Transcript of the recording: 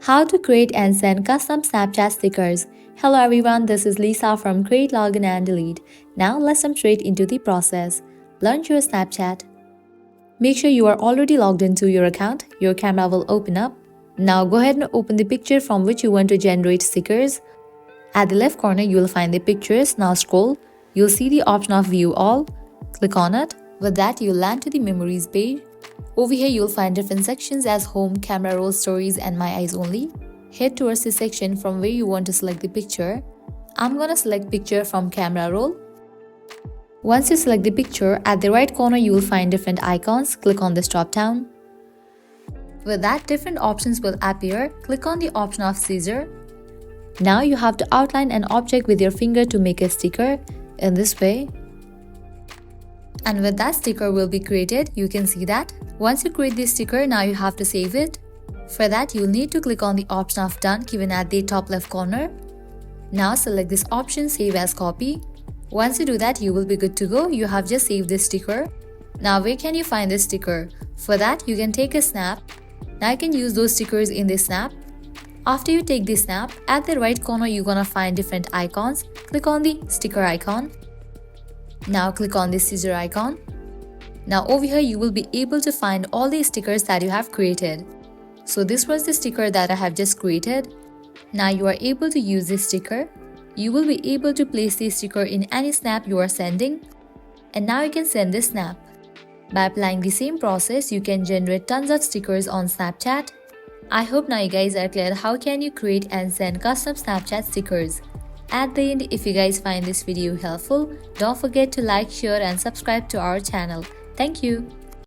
How to create and send custom Snapchat stickers. Hello everyone, this is Lisa from Create, Login and Delete. Now let's jump straight into the process. Launch your Snapchat. Make sure you are already logged into your account. Your camera will open up. Now go ahead and open the picture from which you want to generate stickers. At the left corner, you will find the pictures. Now scroll. You'll see the option of View All. Click on it. With that, you'll land to the Memories page. Over here, you'll find different sections as Home, Camera Roll, Stories, and My Eyes Only. Head towards the section from where you want to select the picture. I'm gonna select Picture from Camera Roll. Once you select the picture, at the right corner, you will find different icons. Click on this drop down. With that, different options will appear. Click on the option of Scissor. Now you have to outline an object with your finger to make a sticker in this way. And with that, sticker will be created. You can see that. Once you create this sticker, now you have to save it. For that, you'll need to click on the option of Done given at the top left corner. Now select this option, Save as Copy. Once you do that, you will be good to go. You have just saved this sticker. Now where can you find this sticker? For that, you can take a snap. Now you can use those stickers in this snap. After you take this snap, at the right corner, you're gonna find different icons. Click on the sticker icon. Now click on the scissor icon. Now over here, you will be able to find all the stickers that you have created. So this was the sticker that I have just created. Now you are able to use this sticker. You will be able to place this sticker in any snap you are sending. And now you can send this snap. By applying the same process, you can generate tons of stickers on Snapchat. I hope now you guys are clear how can you create and send custom Snapchat stickers. At the end, if you guys find this video helpful, don't forget to like, share and subscribe to our channel. Thank you.